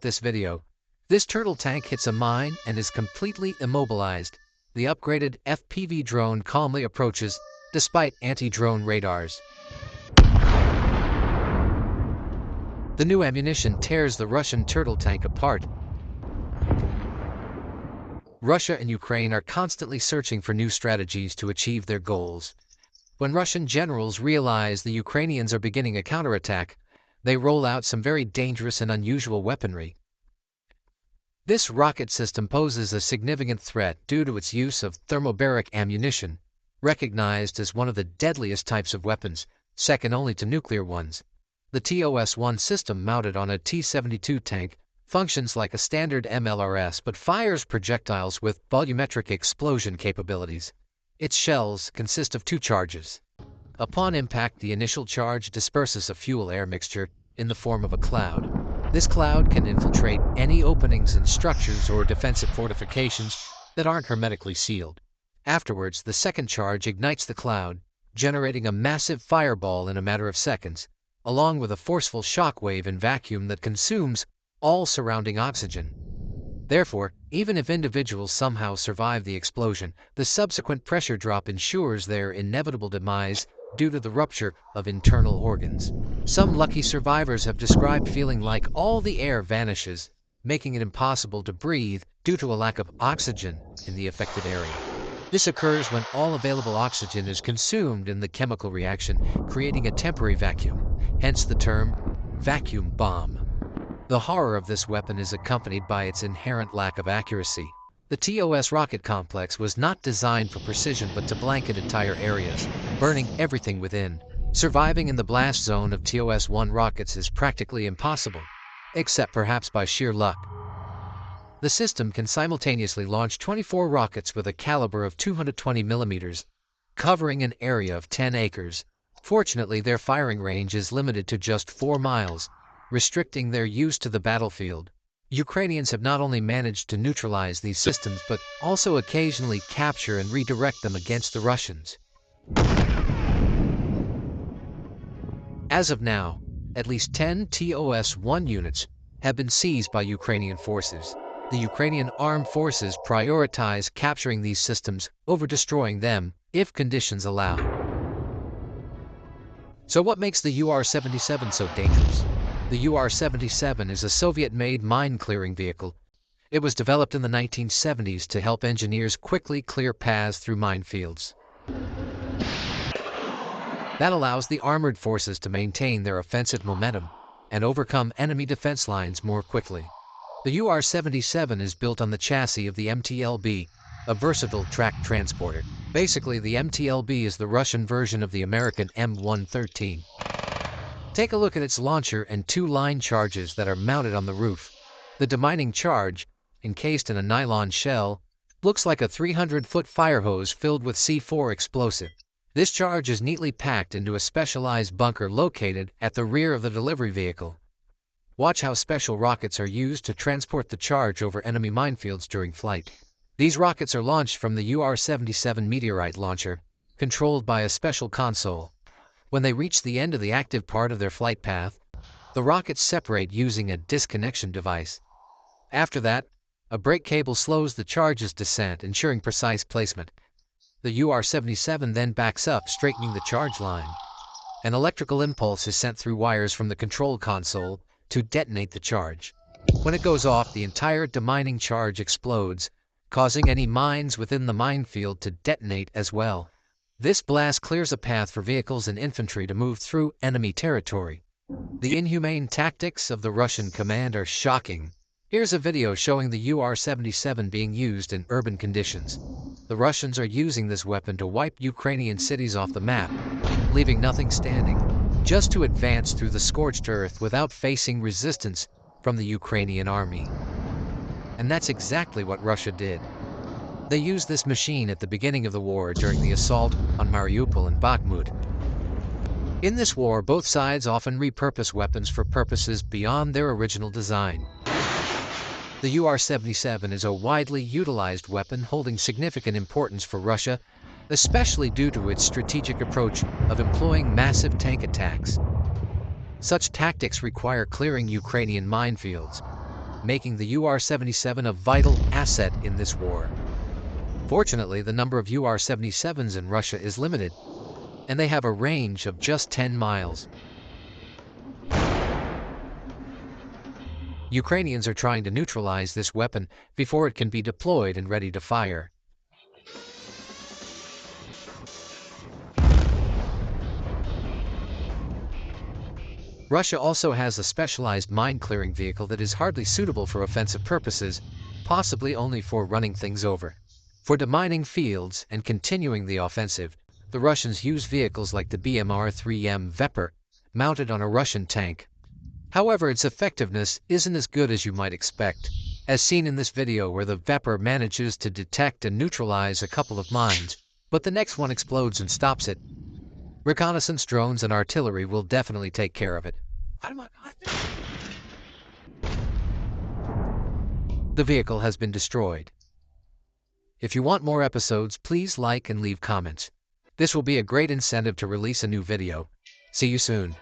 This video. This turtle tank hits a mine and is completely immobilized. The upgraded FPV drone calmly approaches, despite anti-drone radars. The new ammunition tears the Russian turtle tank apart. Russia and Ukraine are constantly searching for new strategies to achieve their goals. When Russian generals realize the Ukrainians are beginning a counterattack, they roll out some very dangerous and unusual weaponry. This rocket system poses a significant threat due to its use of thermobaric ammunition, recognized as one of the deadliest types of weapons, second only to nuclear ones. The TOS-1 system, mounted on a T-72 tank, functions like a standard MLRS but fires projectiles with volumetric explosion capabilities. Its shells consist of two charges. Upon impact, the initial charge disperses a fuel-air mixture in the form of a cloud. This cloud can infiltrate any openings in structures or defensive fortifications that aren't hermetically sealed. Afterwards, the second charge ignites the cloud, generating a massive fireball in a matter of seconds, along with a forceful shock wave and vacuum that consumes all surrounding oxygen. Therefore, even if individuals somehow survive the explosion, the subsequent pressure drop ensures their inevitable demise due to the rupture of internal organs. Some lucky survivors have described feeling like all the air vanishes, making it impossible to breathe due to a lack of oxygen in the affected area. This occurs when all available oxygen is consumed in the chemical reaction, creating a temporary vacuum, hence the term vacuum bomb. The horror of this weapon is accompanied by its inherent lack of accuracy. The TOS rocket complex was not designed for precision but to blanket entire areas, burning everything within. Surviving in the blast zone of TOS-1 rockets is practically impossible, except perhaps by sheer luck. The system can simultaneously launch 24 rockets with a caliber of 220 millimeters, covering an area of 10 acres. Fortunately, their firing range is limited to just 4 miles, restricting their use to the battlefield. Ukrainians have not only managed to neutralize these systems but also occasionally capture and redirect them against the Russians. As of now, at least 10 TOS-1 units have been seized by Ukrainian forces. The Ukrainian armed forces prioritize capturing these systems over destroying them if conditions allow. So what makes the UR-77 so dangerous? The UR-77 is a Soviet-made mine-clearing vehicle. It was developed in the 1970s to help engineers quickly clear paths through minefields. That allows the armored forces to maintain their offensive momentum and overcome enemy defense lines more quickly. The UR-77 is built on the chassis of the MTLB, a versatile track transporter. Basically, the MTLB is the Russian version of the American M113. Take a look at its launcher and two line charges that are mounted on the roof. The demining charge, encased in a nylon shell, looks like a 300-foot fire hose filled with C4 explosive. This charge is neatly packed into a specialized bunker located at the rear of the delivery vehicle. Watch how special rockets are used to transport the charge over enemy minefields during flight. These rockets are launched from the UR-77 meteorite launcher, controlled by a special console. When they reach the end of the active part of their flight path, the rockets separate using a disconnection device. After that, a brake cable slows the charge's descent, ensuring precise placement. The UR-77 then backs up, straightening the charge line. An electrical impulse is sent through wires from the control console to detonate the charge. When it goes off, the entire demining charge explodes, causing any mines within the minefield to detonate as well. This blast clears a path for vehicles and infantry to move through enemy territory. The inhumane tactics of the Russian command are shocking. Here's a video showing the UR-77 being used in urban conditions. The Russians are using this weapon to wipe Ukrainian cities off the map, leaving nothing standing, just to advance through the scorched earth without facing resistance from the Ukrainian army. And that's exactly what Russia did. They used this machine at the beginning of the war during the assault on Mariupol and Bakhmut. In this war, both sides often repurpose weapons for purposes beyond their original design. The UR-77 is a widely utilized weapon holding significant importance for Russia, especially due to its strategic approach of employing massive tank attacks. Such tactics require clearing Ukrainian minefields, making the UR-77 a vital asset in this war. Fortunately, the number of UR-77s in Russia is limited, and they have a range of just 10 miles. Ukrainians are trying to neutralize this weapon before it can be deployed and ready to fire. Russia also has a specialized mine-clearing vehicle that is hardly suitable for offensive purposes, possibly only for running things over. For demining fields and continuing the offensive, the Russians use vehicles like the BMR-3M Vepr, mounted on a Russian tank. However, its effectiveness isn't as good as you might expect, as seen in this video where the Vepr manages to detect and neutralize a couple of mines, but the next one explodes and stops it. Reconnaissance drones and artillery will definitely take care of it. The vehicle has been destroyed. If you want more episodes, please like and leave comments. This will be a great incentive to release a new video. See you soon.